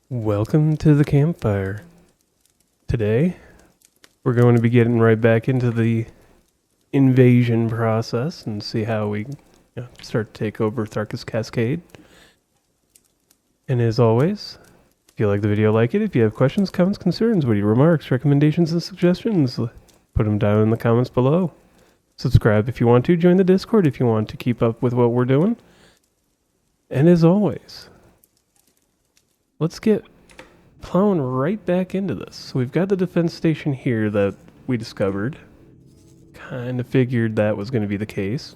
Welcome to the Campfire. Today, we're going to be getting right back into the invasion process and see how we start to take over Tharkas Cascade. And as always, if you like the video, like it. If you have questions, comments, concerns, witty remarks, recommendations, and suggestions, put them down in the comments below. Subscribe if you want to. Join the Discord if you want to keep up with what we're doing. And as always, let's get plowing right back into this. So we've got the defense station here that we discovered. Kind of figured that was going to be the case.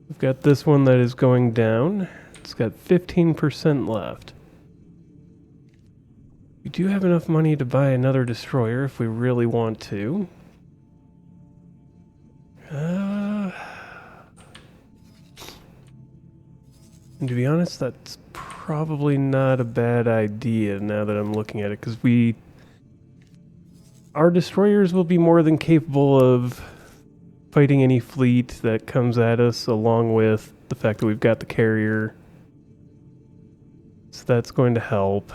We've got this one that is going down. It's got 15% left. We do have enough money to buy another destroyer if we really want to. And to be honest, that's probably not a bad idea now that I'm looking at it, because our destroyers will be more than capable of fighting any fleet that comes at us, along with the fact that we've got the carrier. So that's going to help.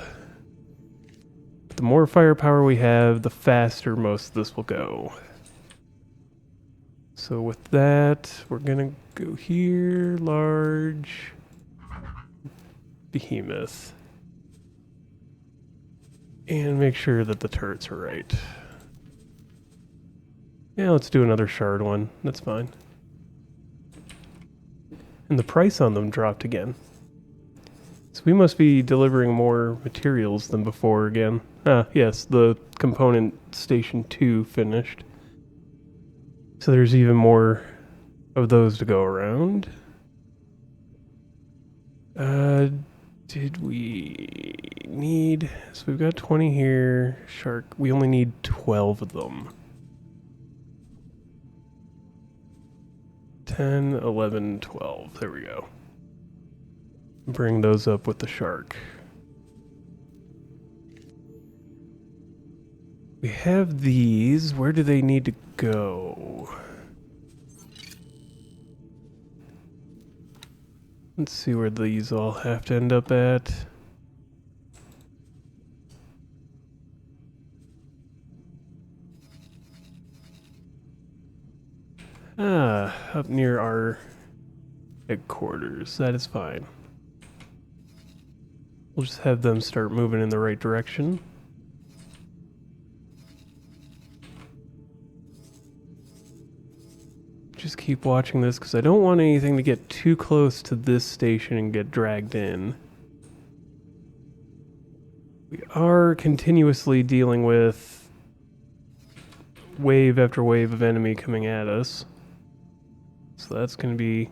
But the more firepower we have, the faster most of this will go. So with that, we're going to go here, large behemoth, and make sure that the turrets are right. Yeah, let's do another shard one. That's fine. And the price on them dropped again. So we must be delivering more materials than before again. Ah, yes, the component station 2 finished. So there's even more of those to go around. Did we need... So we've got 20 here. Shark, we only need 12 of them. 10, 11, 12. There we go. Bring those up with the shark. We have these. Where do they need to go? Let's see where these all have to end up at. Ah, up near our headquarters. That is fine. We'll just have them start moving in the right direction. Just keep watching this, because I don't want anything to get too close to this station and get dragged in. We are continuously dealing with wave after wave of enemy coming at us. So that's going to be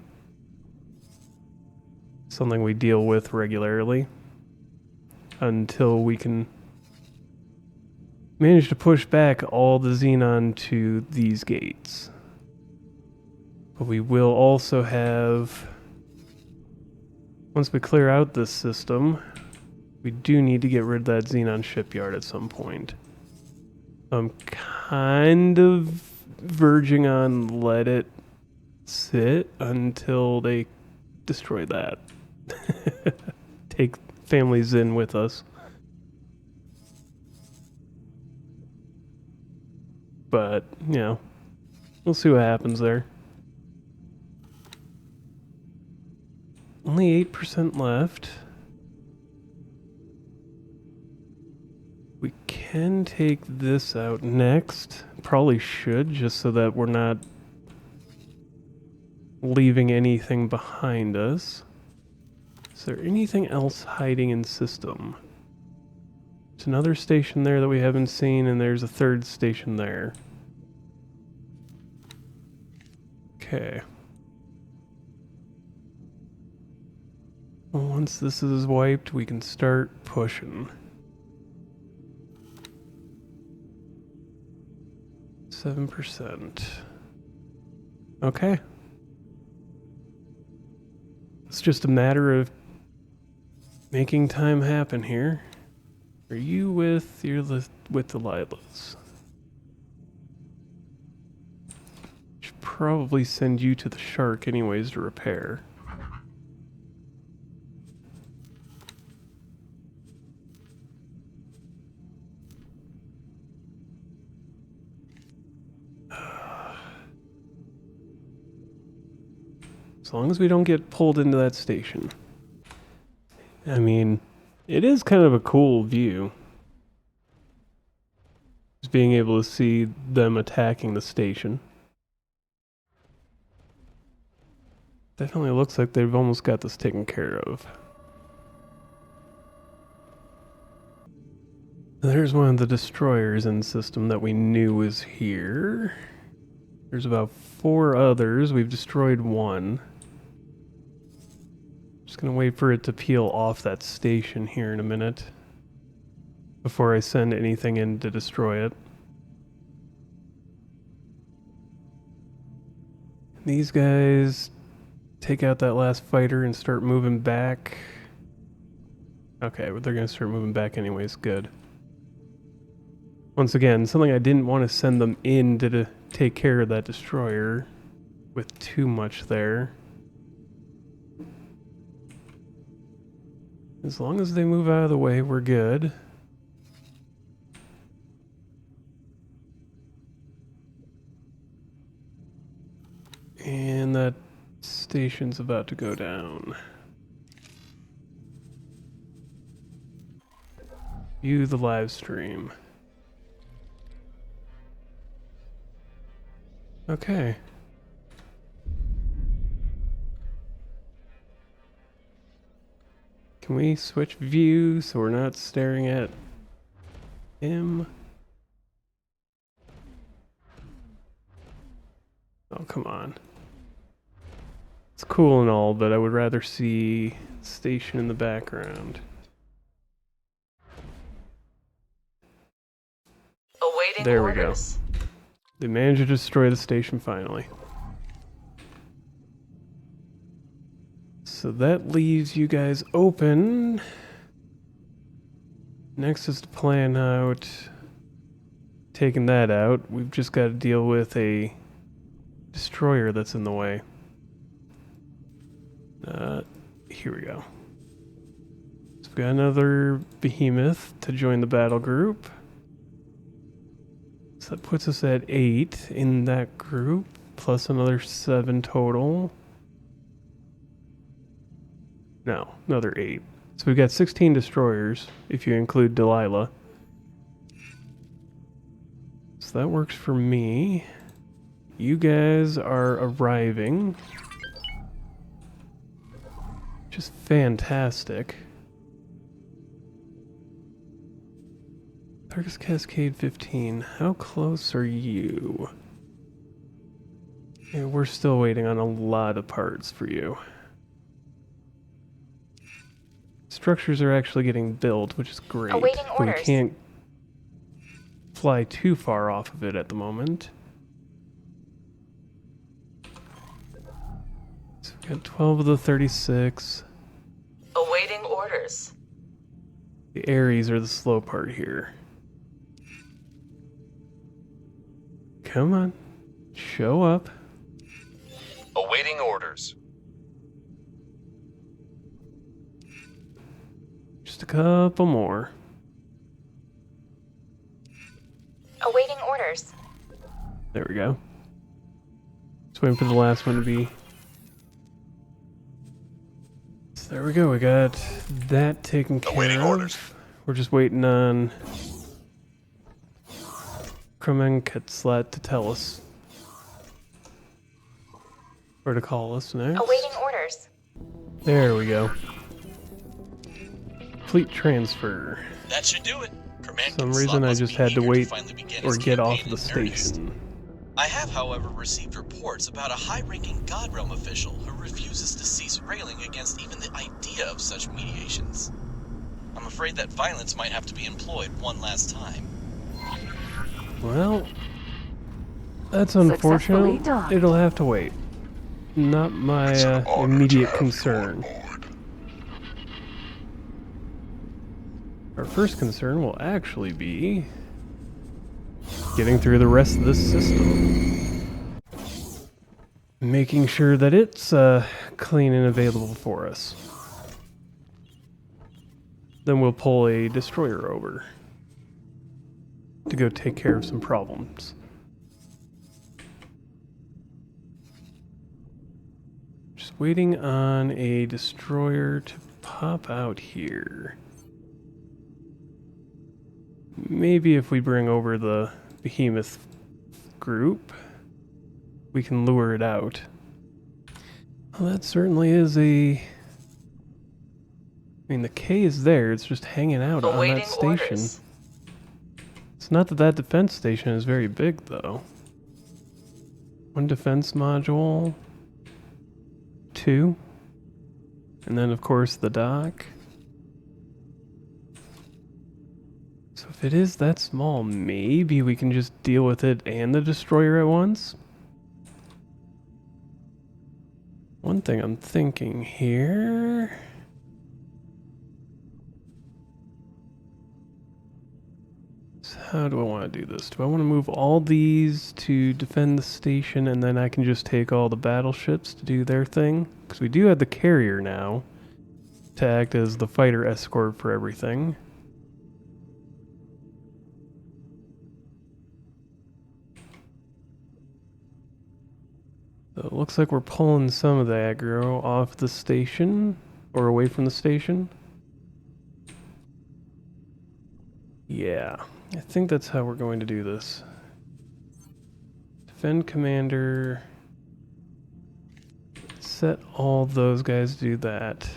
something we deal with regularly until we can manage to push back all the xenon to these gates. But we will also have, once we clear out this system, we do need to get rid of that xenon shipyard at some point. I'm kind of verging on let it sit until they destroy that. Take families in with us. But, you know, we'll see what happens there. Only 8% left. We can take this out next. Probably should, just so that we're not leaving anything behind us. Is there anything else hiding in system? There's another station there that we haven't seen, and there's a third station there. Okay. Well, once this is wiped, we can start pushing. 7%. Okay. It's just a matter of making time happen here. Are you with the Lilas? Should probably send you to the shark anyways to repair. As long as we don't get pulled into that station. I mean, it is kind of a cool view. Just being able to see them attacking the station. Definitely looks like they've almost got this taken care of. There's one of the destroyers in the system that we knew was here. There's about 4 others. We've destroyed one. Just gonna wait for it to peel off that station here in a minute before I send anything in to destroy it. These guys take out that last fighter and start moving back. Okay, but they're gonna start moving back anyways. Good. Once again, something I didn't want to send them in to take care of that destroyer with too much there. As long as they move out of the way, we're good. And that station's about to go down. View the live stream. Okay. Can we switch view so we're not staring at him? Oh, come on. It's cool and all, but I would rather see station in the background. Awaiting there orders. We go. They managed to destroy the station finally. So that leaves you guys open. Next is to plan out taking that out. We've just got to deal with a destroyer that's in the way. Here we go. So we've got another behemoth to join the battle group. So that puts us at 8 in that group, plus another 7 total. No, another 8. So we've got 16 destroyers, if you include Delilah. So that works for me. You guys are arriving. Just fantastic. Tharkas Cascade 15. How close are you? Yeah, we're still waiting on a lot of parts for you. Structures are actually getting built, which is great. Awaiting but we orders. can't fly too far off of it at the moment. So we've got 12 of the 36. Awaiting orders. The Aries are the slow part here. Come on. Show up. Awaiting orders. Just a couple more. Awaiting orders. There we go. Just waiting for the last one to be. So there we go. We got that taken care Awaiting of. orders. We're just waiting on Kremenkatslat to tell us. Or to call us next. Awaiting orders. There we go. Fleet transfer. That should do it. For some reason I just had to wait or get off of the station. I have, however, received reports about a high-ranking God Realm official who refuses to cease railing against even the idea of such mediations. I'm afraid that violence might have to be employed one last time. Well, that's unfortunate. Successfully docked. It'll have to wait. Not my immediate concern. Our first concern will actually be getting through the rest of this system. Making sure that it's clean and available for us. Then we'll pull a destroyer over to go take care of some problems. Just waiting on a destroyer to pop out here. Maybe if we bring over the behemoth group, we can lure it out. Well, that certainly is a... I mean, the K is there, it's just hanging out on Awaiting that station. orders. It's not that that defense station is very big, though. 1 defense module. 2. And then, of course, the dock. So if it is that small, maybe we can just deal with it and the destroyer at once? One thing I'm thinking here... So how do I want to do this? Do I want to move all these to defend the station and then I can just take all the battleships to do their thing? Because we do have the carrier now to act as the fighter escort for everything. So it looks like we're pulling some of the aggro off the station, or away from the station. Yeah, I think that's how we're going to do this. Defend commander. Set all those guys to do that.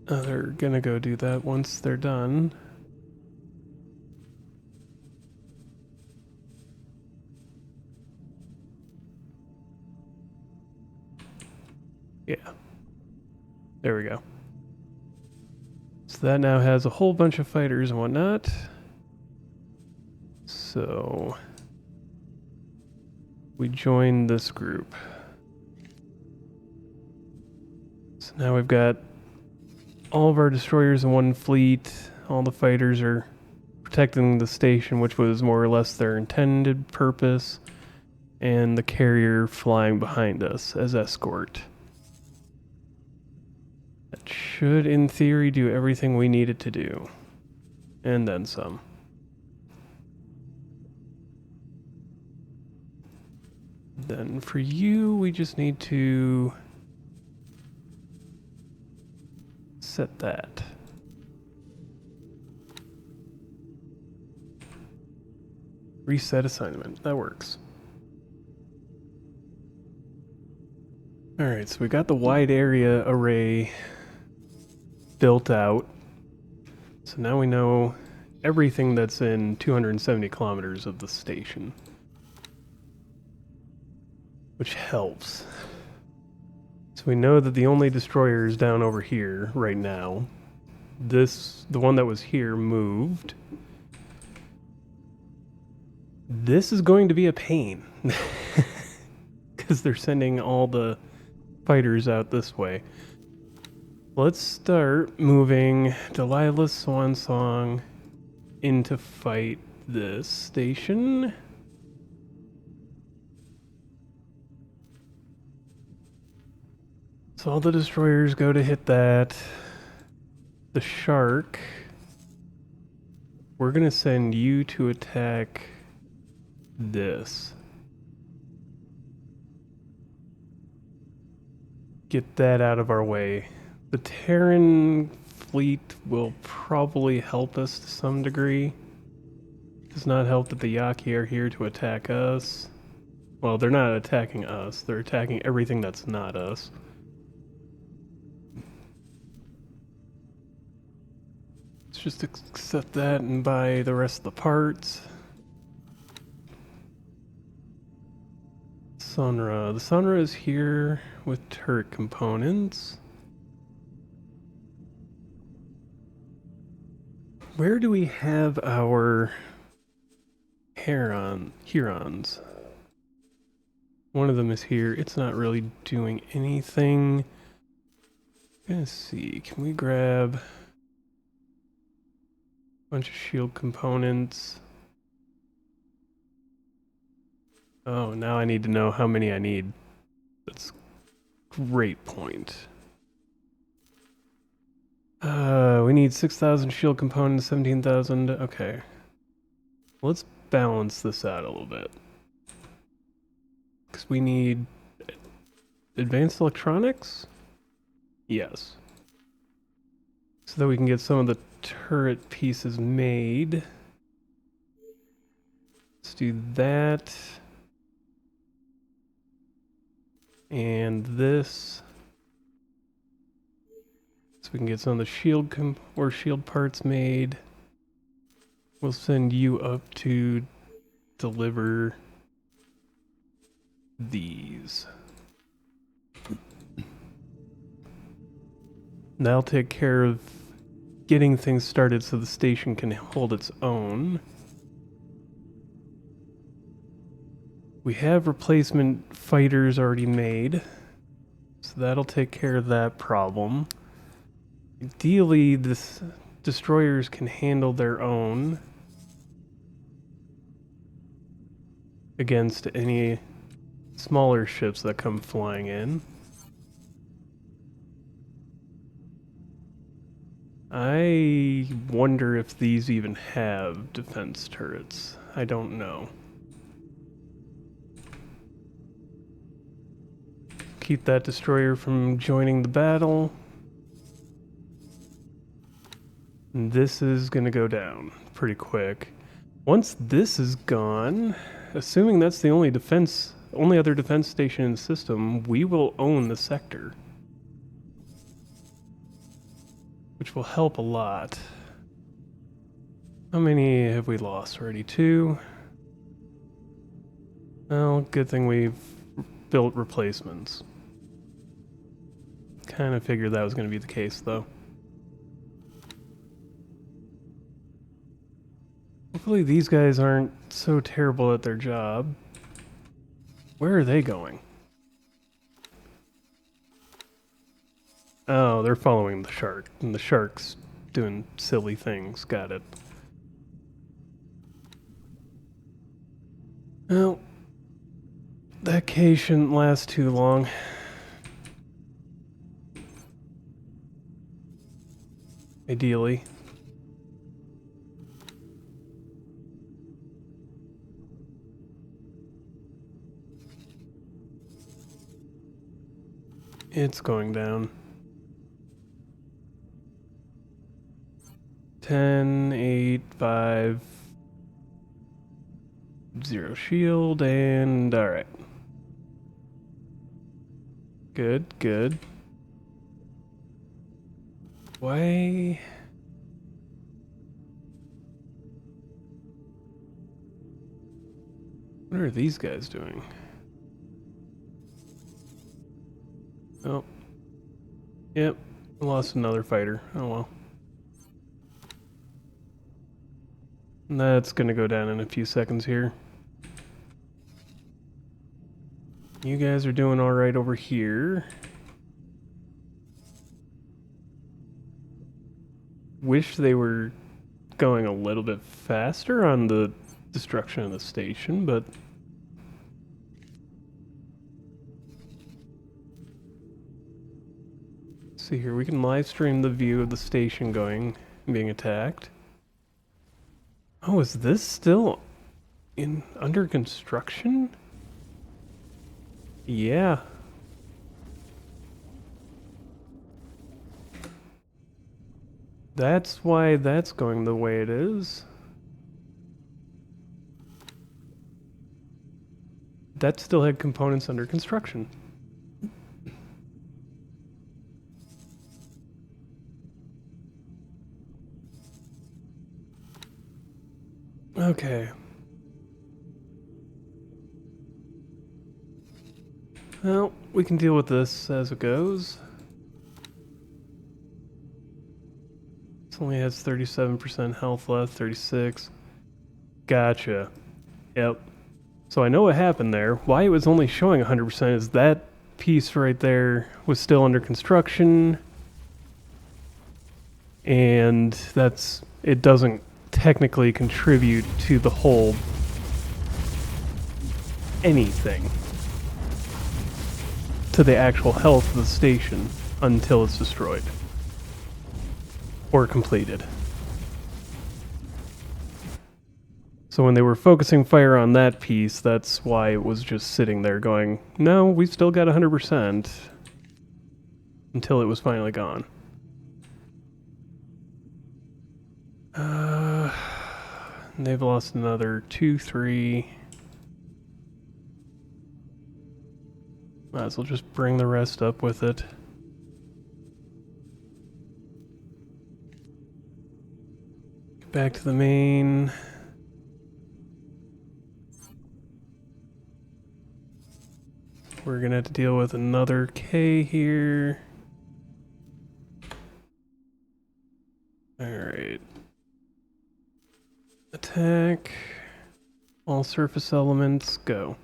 They're gonna go do that once they're done. Yeah. There we go. So that now has a whole bunch of fighters and whatnot. So we join this group. So now we've got all of our destroyers in one fleet. All the fighters are protecting the station, which was more or less their intended purpose, and the carrier flying behind us as escort. That should, in theory, do everything we need it to do. And then some. Then for you, we just need to set that. Reset assignment. That works. Alright, so we got the wide area array built out. So now we know everything that's in 270 kilometers of the station. Which helps. So we know that the only destroyer is down over here right now. The one that was here moved. This is going to be a pain. Because they're sending all the fighters out this way. Let's start moving Delilah's Swan Song in to fight this station. So all the destroyers go to hit that. The shark. We're gonna send you to attack this. Get that out of our way. The Terran fleet will probably help us to some degree. Does not help that the Yaki are here to attack us. Well, they're not attacking us. They're attacking everything that's not us. Let's just accept that and buy the rest of the parts. Sonra. The Sonra is here with turret components. Where do we have our Herons? One of them is here. It's not really doing anything. Let's see. Can we grab a bunch of shield components? Oh, now I need to know how many I need. That's a great point. We need 6,000 shield components, 17,000. Okay. Let's balance this out a little bit. Because we need advanced electronics? Yes. So that we can get some of the turret pieces made. Let's do that. And this. So we can get some of the shield shield parts made. We'll send you up to deliver these. That'll take care of getting things started so the station can hold its own. We have replacement fighters already made, so that'll take care of that problem. Ideally, this destroyers can handle their own against any smaller ships that come flying in. I wonder if these even have defense turrets. I don't know. Keep that destroyer from joining the battle. And this is gonna go down pretty quick. Once this is gone, assuming that's the only other defense station in the system, we will own the sector. Which will help a lot. How many have we lost already? 2? Well, good thing we've built replacements. Kind of figured that was going to be the case, though. Hopefully these guys aren't so terrible at their job. Where are they going? Oh, they're following the shark, and the shark's doing silly things. Got it. Well, that case shouldn't last too long. Ideally. It's going down. 10, 8, 5, 0 shield, and alright. Good, good. Why? What are these guys doing? Oh. Yep, lost another fighter. Oh well. That's gonna go down in a few seconds here. You guys are doing alright over here. Wish they were going a little bit faster on the destruction of the station, but let's see here, we can live stream the view of the station being attacked. Oh, is this still under construction? Yeah. That's why that's going the way it is. That still had components under construction. Okay. Well, we can deal with this as it goes. This only has 37% health left, 36. Gotcha. Yep. So I know what happened there. Why it was only showing 100% is that piece right there was still under construction. And it doesn't technically contribute to the whole anything, to the actual health of the station until it's destroyed or completed. So when they were focusing fire on that piece, that's why it was just sitting there going, no, we still got 100%, until it was finally gone. They've lost another 2, 3. Might as well just bring the rest up with it. Get back to the main. We're gonna have to deal with another K here. Alright. Attack. All surface elements, go.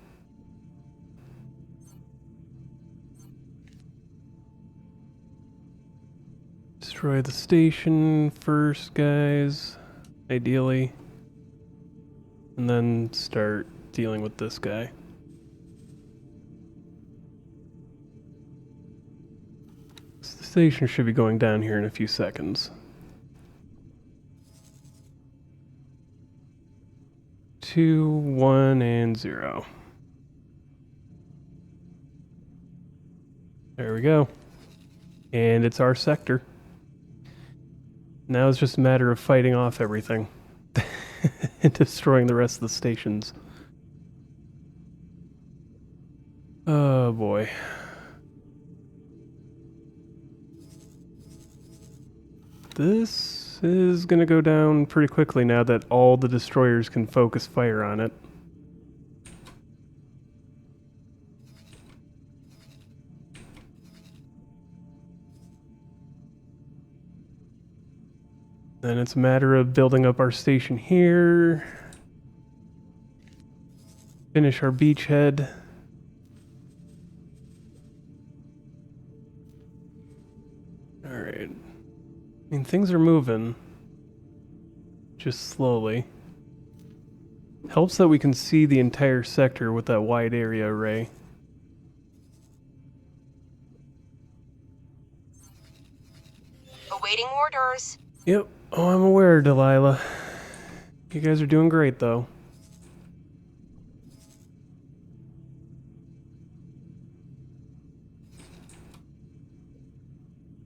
Destroy the station first, guys. Ideally. And then start dealing with this guy. So the station should be going down here in a few seconds. 2, 1, and 0. There we go. And it's our sector. Now it's just a matter of fighting off everything. And destroying the rest of the stations. Oh boy. This is gonna go down pretty quickly now that all the destroyers can focus fire on it. Then it's a matter of building up our station here. Finish our beachhead. Alright. I mean, things are moving. Just slowly. Helps that we can see the entire sector with that wide area array. Awaiting orders. Yep. Oh, I'm aware, Delilah. You guys are doing great, though.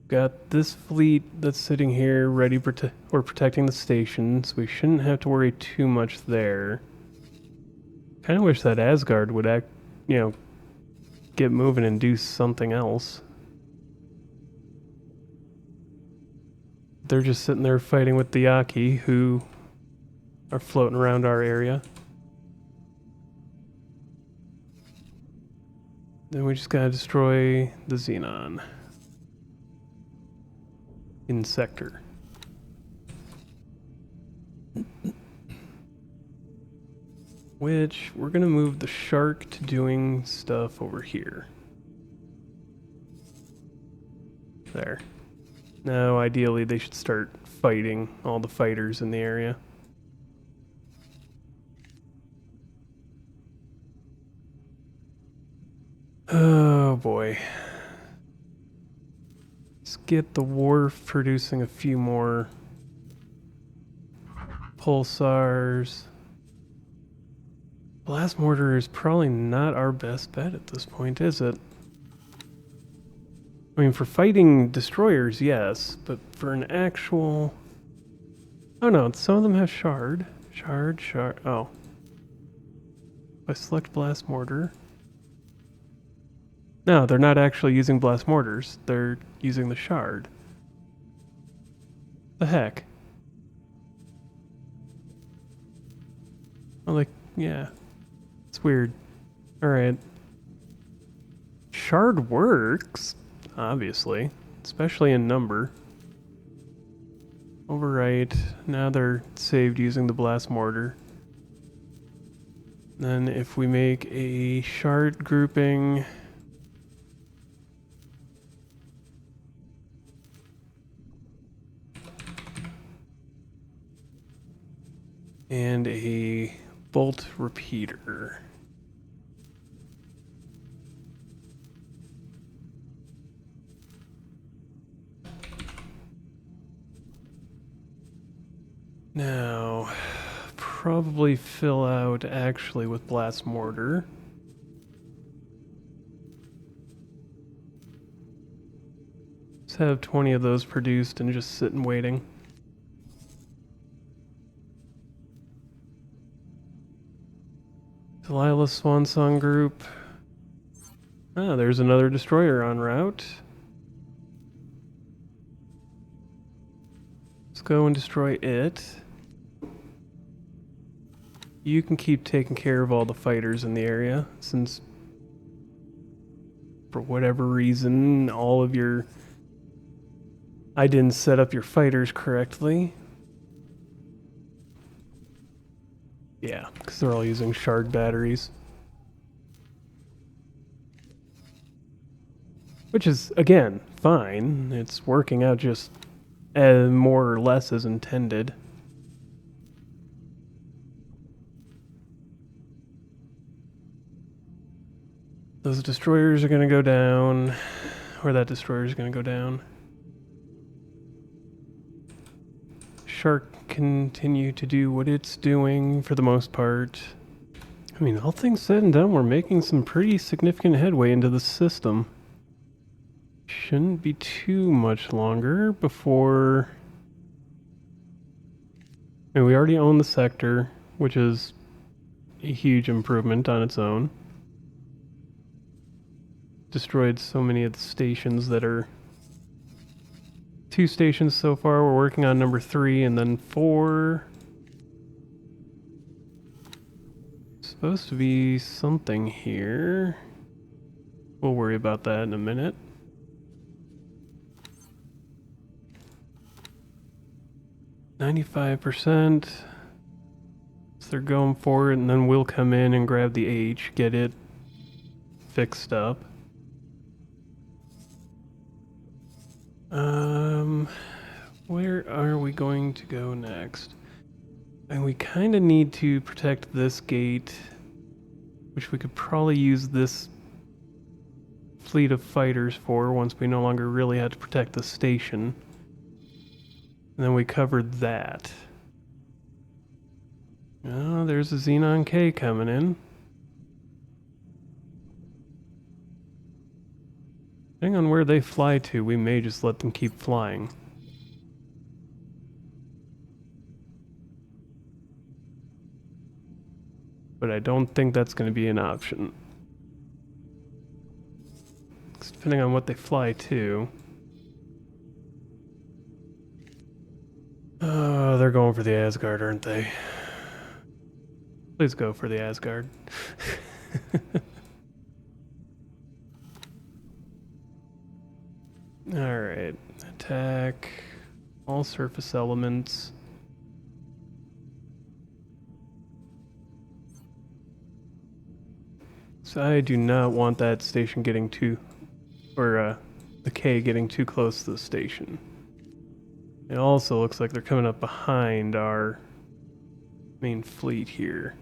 Got this fleet that's sitting here ready or protecting the station, so we shouldn't have to worry too much there. Kind of wish that Asgard would get moving and do something else. They're just sitting there fighting with the Yaki, who are floating around our area. Then we just gotta destroy the Xenon. In sector. Which, we're gonna move the shark to doing stuff over here. There. Now, ideally, they should start fighting all the fighters in the area. Oh boy. Let's get the wharf producing a few more pulsars. Blast mortar is probably not our best bet at this point, is it? I mean, for fighting destroyers, yes, but for an actual... Oh no, some of them have shard. Shard. Oh. If I select blast mortar... No, they're not actually using blast mortars. They're using the shard. The heck? Oh, like, yeah. It's weird. Alright. Shard works, obviously. Especially in number. Overwrite. Now they're saved using the blast mortar. Then if we make a shard grouping... and a bolt repeater. Now, probably fill out actually with blast mortar. Let's have 20 of those produced and just sit and waiting. Delilah Swansong Group. Ah, there's another destroyer en route. Let's go and destroy it. You can keep taking care of all the fighters in the area, since for whatever reason, I didn't set up your fighters correctly. Yeah, because they're all using shard batteries. Which is, again, fine. It's working out just more or less as intended. Those destroyers are going to go down. Or that destroyer is going to go down. Shark continue to do what it's doing for the most part. I mean, all things said and done, we're making some pretty significant headway into the system. Shouldn't be too much longer before... I mean, we already own the sector, which is a huge improvement on its own. Destroyed so many of the stations that are... 2 stations so far. We're working on number 3 and then 4. Supposed to be something here. We'll worry about that in a minute. %. So they're going for it, and then we'll come in and grab the H, get it fixed up. Where are we going to go next? And we kind of need to protect this gate, which we could probably use this fleet of fighters for once we no longer really had to protect the station. And then we covered that. Oh, there's a Xenon K coming in. Depending on where they fly to, we may just let them keep flying. But I don't think that's going to be an option. 'Cause depending on what they fly to... Oh, they're going for the Asgard, aren't they? Please go for the Asgard. Alright, attack all surface elements. So I do not want that station getting too, or the K getting too close to the station. It also looks like they're coming up behind our main fleet here.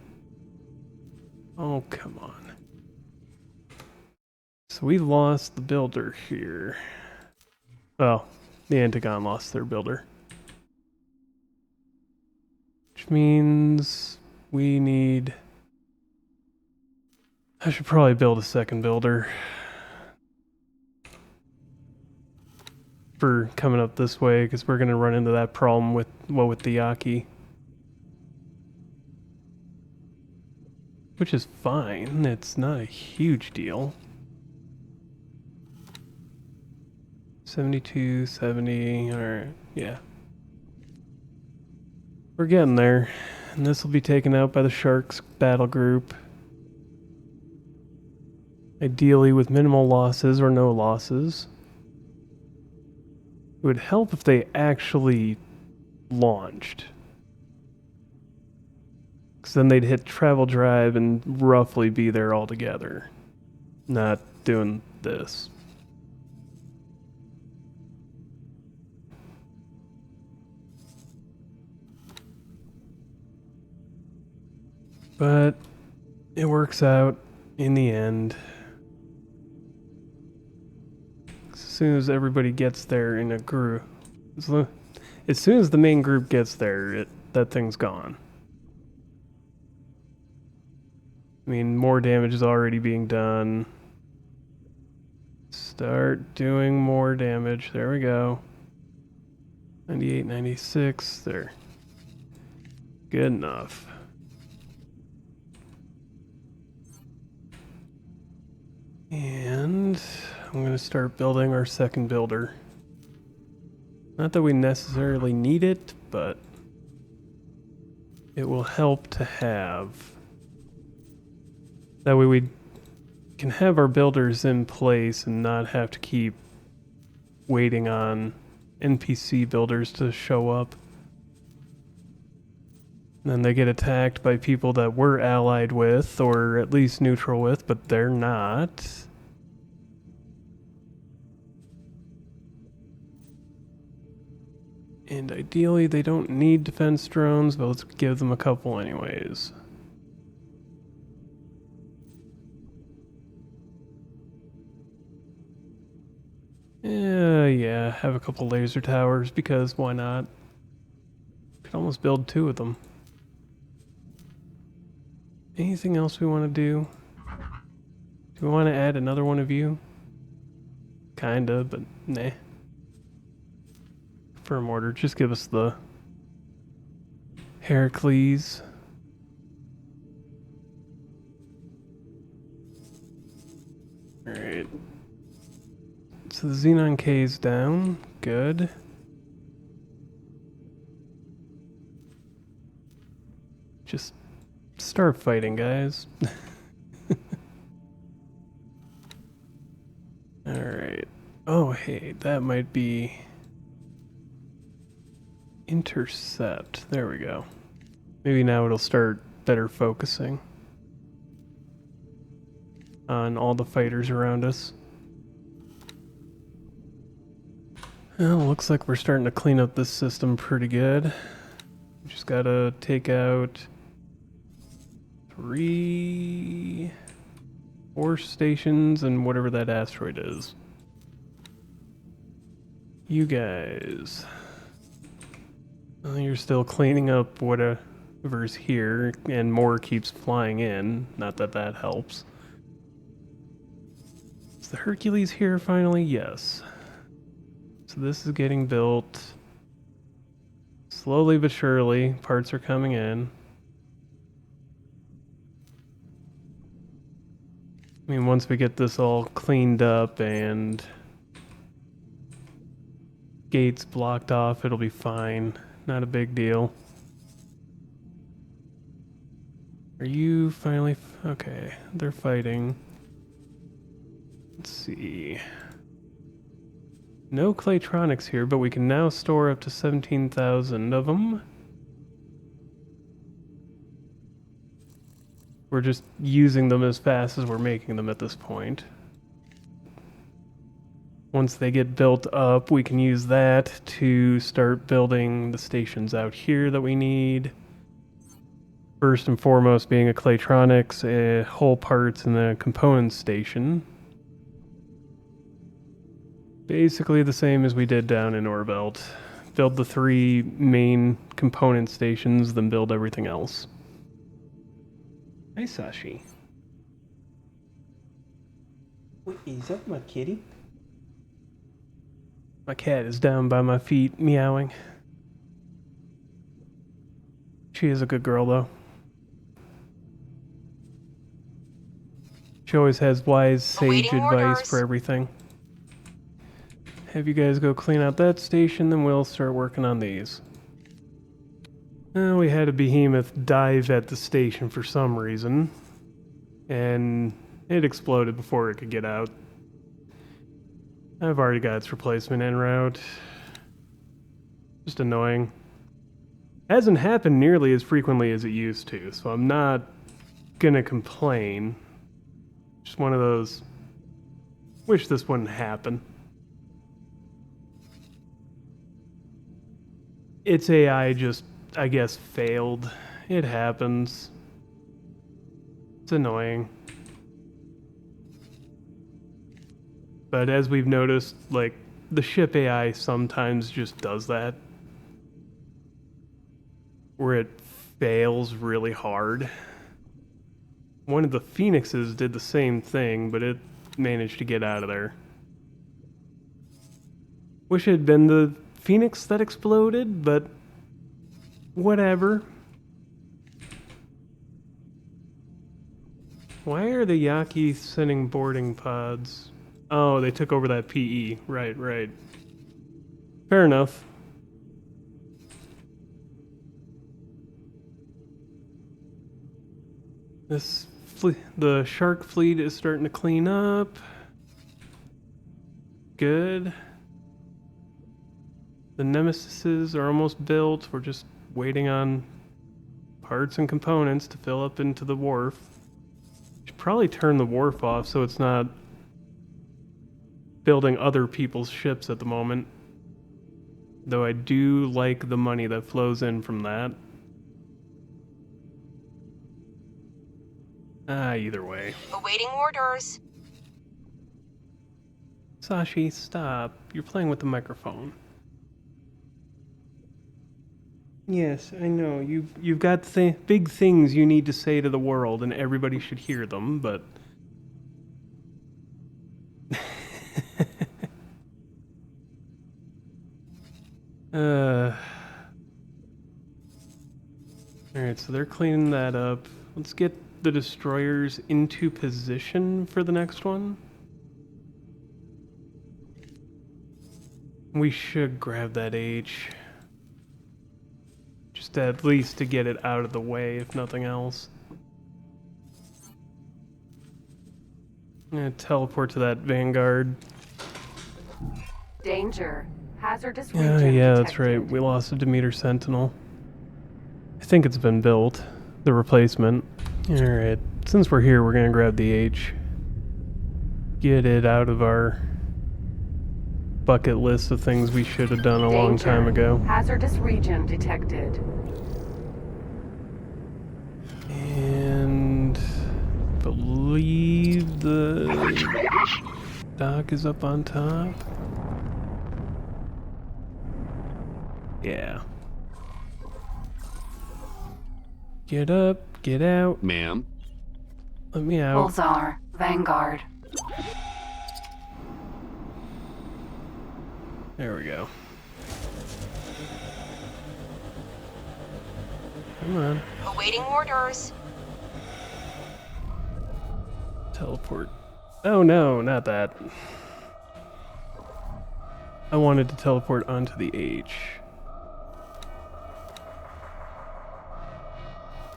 Oh, come on. So we lost the builder here. Well, the Antagon lost their builder. Which means we need... I should probably build a second builder. For coming up this way, because we're going to run into that problem with, well, with the Yaki. Which is fine, it's not a huge deal. 72, 70, alright, yeah. We're getting there, and this will be taken out by the Sharks battle group. Ideally with minimal losses or no losses. It would help if they actually launched. Because then they'd hit travel drive and roughly be there all together. Not doing this. But it works out in the end. As soon as everybody gets there in a group, as soon as the main group gets there, that thing's gone. I mean, more damage is already being done. Start doing more damage. There we go. 98, 96. There. Good enough. And I'm going to start building our second builder. Not that we necessarily need it, but it will help to have. That way we can have our builders in place and not have to keep waiting on NPC builders to show up. And then they get attacked by people that we're allied with, or at least neutral with, but they're not. And ideally they don't need defense drones, but let's give them a couple anyways. Yeah, have a couple laser towers, because why not? Could almost build 2 of them. Anything else we want to do? Do we want to add another one of you? Kinda, but nah. Firm order, just give us the Heracles. Alright. So the Xenon K is down. Good. Just start fighting, guys. Alright. Oh, hey, that might be... Intercept. There we go. Maybe now it'll start better focusing on all the fighters around us. Well, looks like we're starting to clean up this system pretty good. We just gotta take out 3, 4 stations and whatever that asteroid is. You guys. Well, you're still cleaning up whatever's here, and more keeps flying in. Not that that helps. Is the Hercules here finally? Yes. So this is getting built. Slowly but surely, parts are coming in. I mean, once we get this all cleaned up and gates blocked off, it'll be fine. Not a big deal. Are you finally... okay, they're fighting. Let's see. No Claytronics here, but we can now store up to 17,000 of them. We're just using them as fast as we're making them at this point. Once they get built up, we can use that to start building the stations out here that we need. First and foremost being a Claytronics, hull parts, and the components station. Basically the same as we did down in Orbelt. Build the 3 main component stations, then build everything else. Hi, Sashi. What is up, my kitty? My cat is down by my feet, meowing. She is a good girl, though. She always has wise, sage Awaiting advice orders. for everything. Have you guys go clean out that station, then we'll start working on these. We had a behemoth dive at the station for some reason, and it exploded before it could get out. I've already got its replacement en route. Just annoying. Hasn't happened nearly as frequently as it used to, so I'm not gonna complain. Just one of those, wish this wouldn't happen. Its AI just, I guess, failed. It happens. It's annoying. But as we've noticed, like, the ship AI sometimes just does that. Where it fails really hard. One of the Phoenixes did the same thing, but it managed to get out of there. Wish it had been the Phoenix that exploded, but whatever. Why are the Yaki sending boarding pods? Oh, they took over that PE. Right, right. Fair enough. The shark fleet is starting to clean up. Good. The Nemesises are almost built. We're just waiting on parts and components to fill up into the wharf. Should probably turn the wharf off so it's not building other people's ships at the moment. Though I do like the money that flows in from that. Either way. Awaiting orders. Sashi, stop. You're playing with the microphone. Yes, I know. You've got big things you need to say to the world, and everybody should hear them, but... Alright, so they're cleaning that up. Let's get the destroyers into position for the next one. We should grab that H. Just at least to get it out of the way, if nothing else. I'm gonna teleport to that Vanguard. Danger. Hazardous region Yeah, that's detected. right. We lost a Demeter Sentinel. I think it's been built. The replacement. Alright, since we're here, we're gonna grab the H. Get it out of our bucket list of things we should have done a long time ago. Hazardous region detected. And I believe the dock is up on top. Yeah. Get up, get out. Ma'am. Let me out. Bulzar, Vanguard. There we go. Come on. Awaiting orders. Teleport. Oh no, not that. I wanted to teleport onto the H.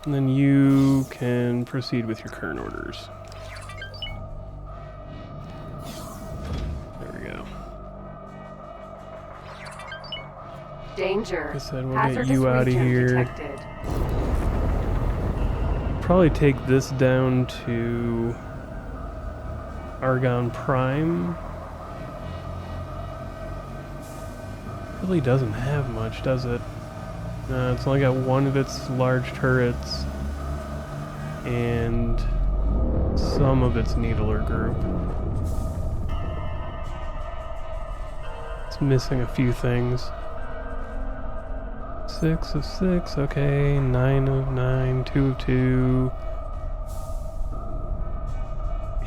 And then you can proceed with your current orders. There we go. Danger. I said we'll get Hazardous you out of region here. detected. Probably take this down to Argon Prime. Really doesn't have much, does it? No, it's only got one of its large turrets and some of its needler group. It's missing a few things. 6 of 6, okay. 9 of 9, 2 of 2.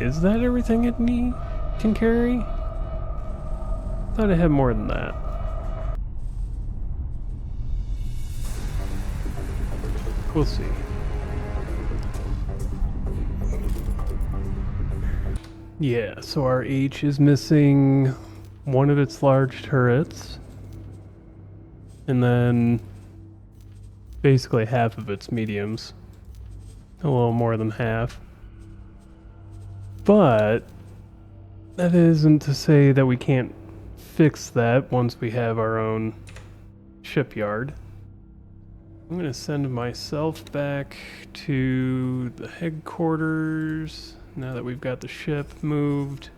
Is that everything it can carry? Thought it had more than that. We'll see. Yeah, so our H is missing one of its large turrets. And then basically half of its mediums. A little more than half. But that isn't to say that we can't fix that once we have our own shipyard. I'm going to send myself back to the headquarters now that we've got the ship moved.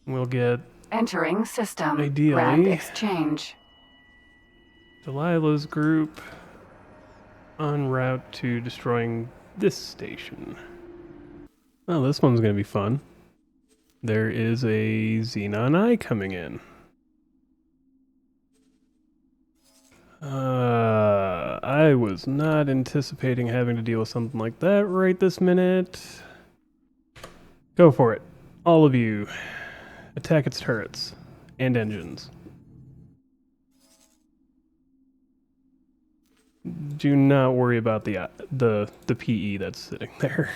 We'll get Entering system. Ideally. Grand exchange. Delilah's group en route to destroying this station. Oh, this one's going to be fun. There is a Xenon Eye coming in. I was not anticipating having to deal with something like that right this minute. Go for it. All of you. Attack its turrets and engines. Do not worry about the PE that's sitting there.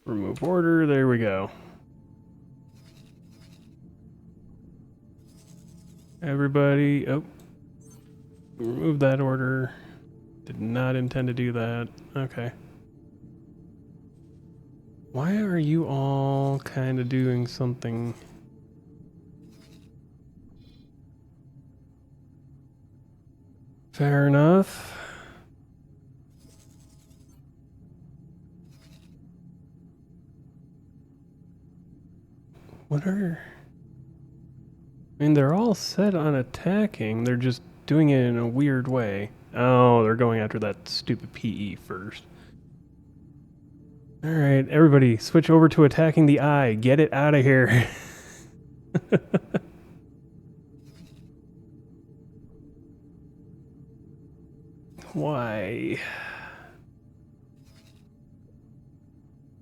Remove order. There we go. Everybody. Oh. Remove that order. Did not intend to do that. Okay. Why are you all kind of doing something? Fair enough. What are... I mean, they're all set on attacking. They're just doing it in a weird way. Oh, they're going after that stupid PE first. Alright, everybody, switch over to attacking the eye. Get it out of here. Why?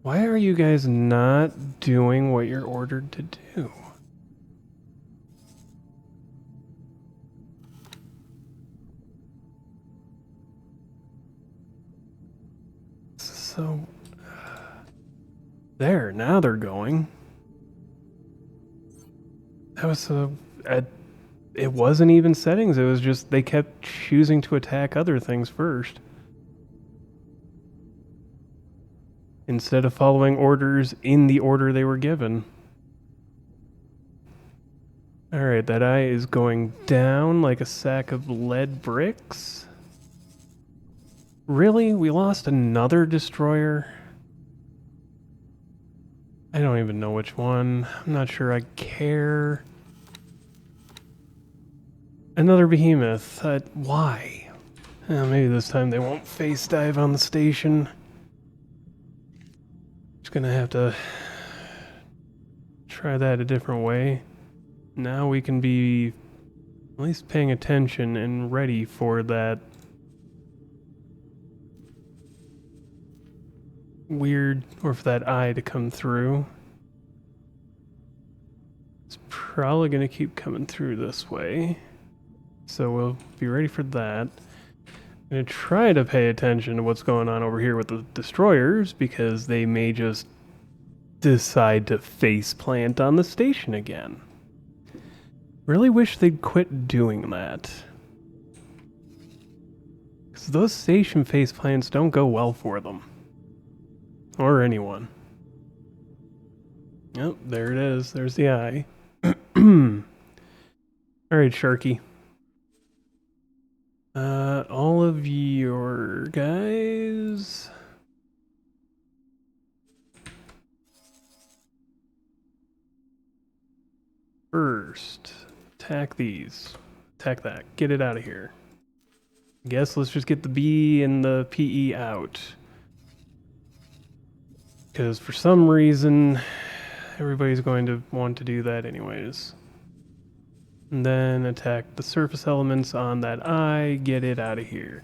Why are you guys not doing what you're ordered to do? So... There, now they're going. That was it wasn't even settings, it was just they kept choosing to attack other things first. Instead of following orders in the order they were given. Alright, that eye is going down like a sack of lead bricks. Really? We lost another destroyer? I don't even know which one. I'm not sure I care. Another behemoth. Why? Maybe this time they won't face dive on the station. Just gonna have to try that a different way. Now we can be at least paying attention and ready for that weird, or for that eye to come through. It's probably going to keep coming through this way, so we'll be ready for that. I'm going to try to pay attention to what's going on over here with the destroyers, because they may just decide to face plant on the station again. Really wish they'd quit doing that, because those station face plants don't go well for them. Or anyone. Yep, there it is. There's the eye. Alright, Sharky. All of your guys... First, attack these. Attack that. Get it out of here. Guess let's just get the B and the PE out. Because for some reason, everybody's going to want to do that anyways. And then attack the surface elements on that eye, get it out of here.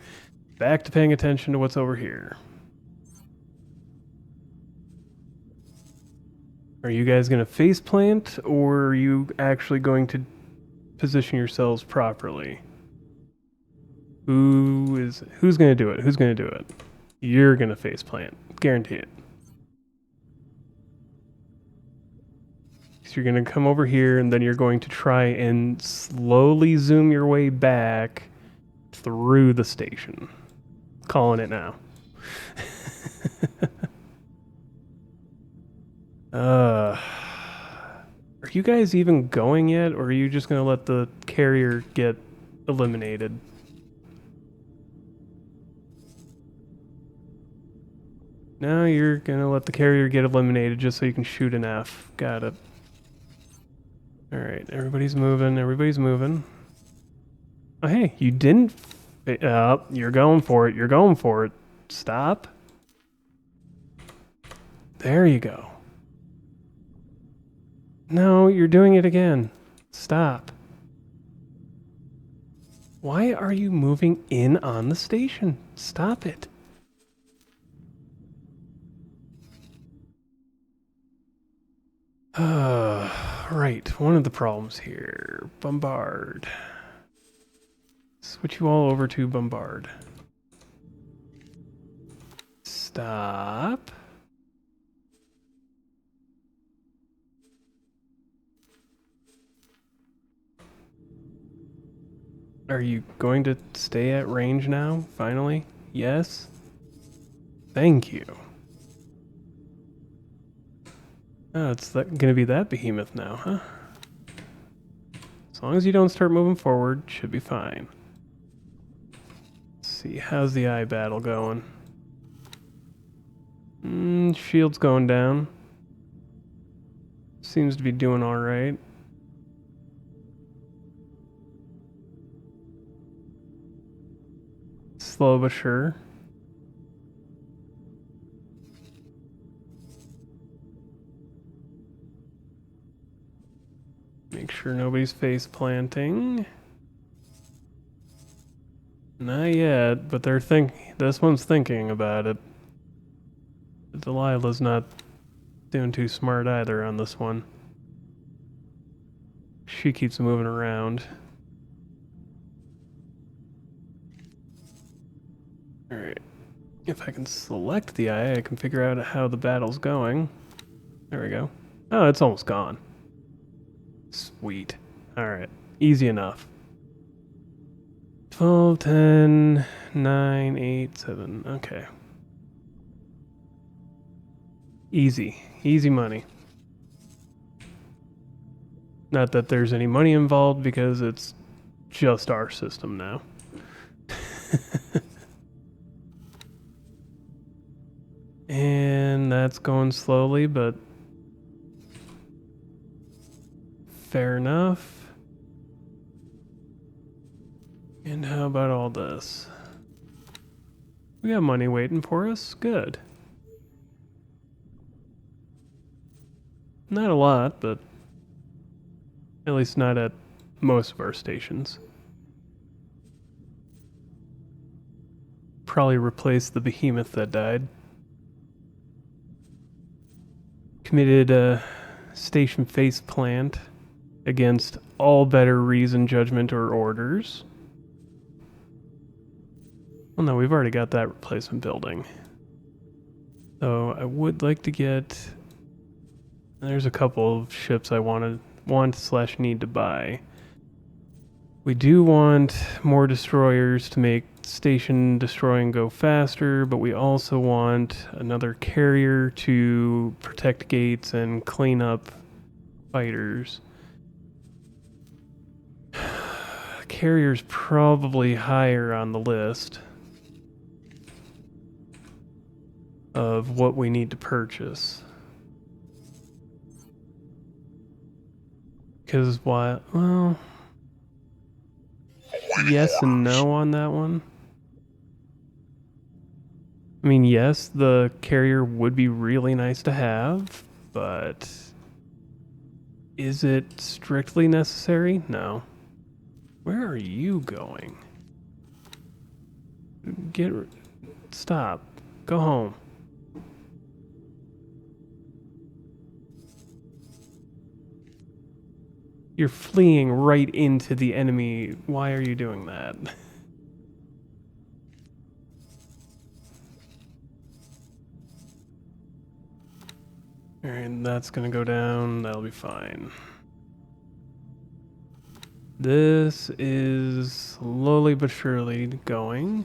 Back to paying attention to what's over here. Are you guys going to face plant, or are you actually going to position yourselves properly? Who's going to do it? Who's going to do it? You're going to face plant. Guarantee it. So you're going to come over here, and then you're going to try and slowly zoom your way back through the station. Calling it now. Are you guys even going yet, or are you just going to let the carrier get eliminated? No, you're going to let the carrier get eliminated just so you can shoot an F. Got it. Alright, everybody's moving, everybody's moving. Oh, hey, you didn't... you're going for it, you're going for it. Stop. There you go. No, you're doing it again. Stop. Why are you moving in on the station? Stop it. Right, one of the problems here. Bombard. Switch you all over to Bombard. Stop. Are you going to stay at range now, finally? Yes? Thank you. Oh, it's gonna be that behemoth now, huh? As long as you don't start moving forward, should be fine. Let's see, how's the eye battle going? Shield's going down. Seems to be doing alright. Slow but sure. Make sure nobody's face planting. Not yet, but they're this one's thinking about it. Delilah's not doing too smart either on this one. She keeps moving around. Alright. If I can select the eye, I can figure out how the battle's going. There we go. Oh, it's almost gone. Sweet. Alright. Easy enough. 12, 10, 9, 8, 7. Okay. Easy. Easy money. Not that there's any money involved because it's just our system now. And that's going slowly, but fair enough. And how about all this? We got money waiting for us. Good. Not a lot, but at least not at most of our stations. Probably replace the behemoth that died. Committed a station face plant against all better reason, judgment, or orders. Well, no, we've already got that replacement building. So I would like to get... There's a couple of ships I want/need to buy. We do want more destroyers to make station destroying go faster, but we also want another carrier to protect gates and clean up fighters. Carrier's probably higher on the list of what we need to purchase. Because well, yes and no on that one. I mean, yes, the carrier would be really nice to have, but is it strictly necessary? No. Where are you going? Stop. Go home. You're fleeing right into the enemy. Why are you doing that? Alright, that's gonna go down. That'll be fine. This is slowly but surely going.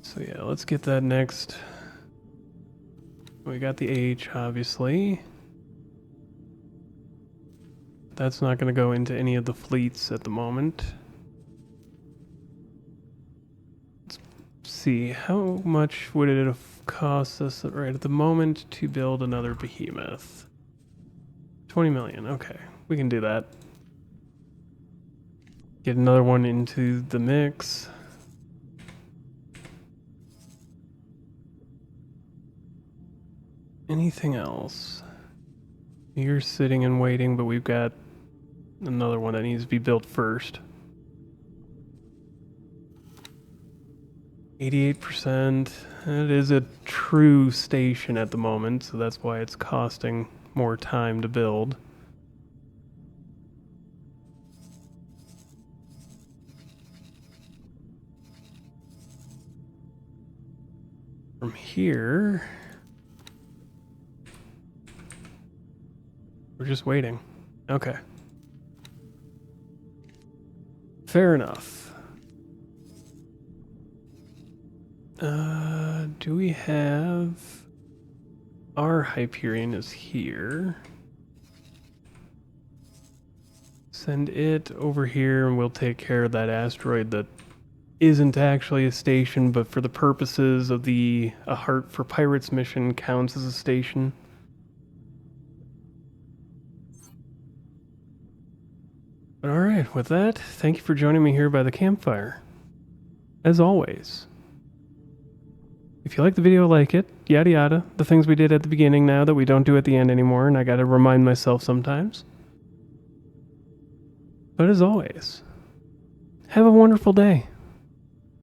So yeah, let's get that next. We got the H, obviously. That's not going to go into any of the fleets at the moment. Let's see, how much would it have cost us right at the moment to build another behemoth? 20 million, okay, we can do that. Get another one into the mix. Anything else? You're sitting and waiting, but we've got another one that needs to be built first. 88%. It is a true station at the moment, so that's why it's costing more time to build. From here, we're just waiting. Okay. Fair enough. Do we have... Our Hyperion is here. Send it over here and we'll take care of that asteroid that isn't actually a station, but for the purposes of the A Heart for Pirates mission counts as a station. But alright, with that, thank you for joining me here by the campfire. As always, if you like the video, like it, yada yada, the things we did at the beginning now that we don't do at the end anymore, and I gotta remind myself sometimes. But as always, have a wonderful day.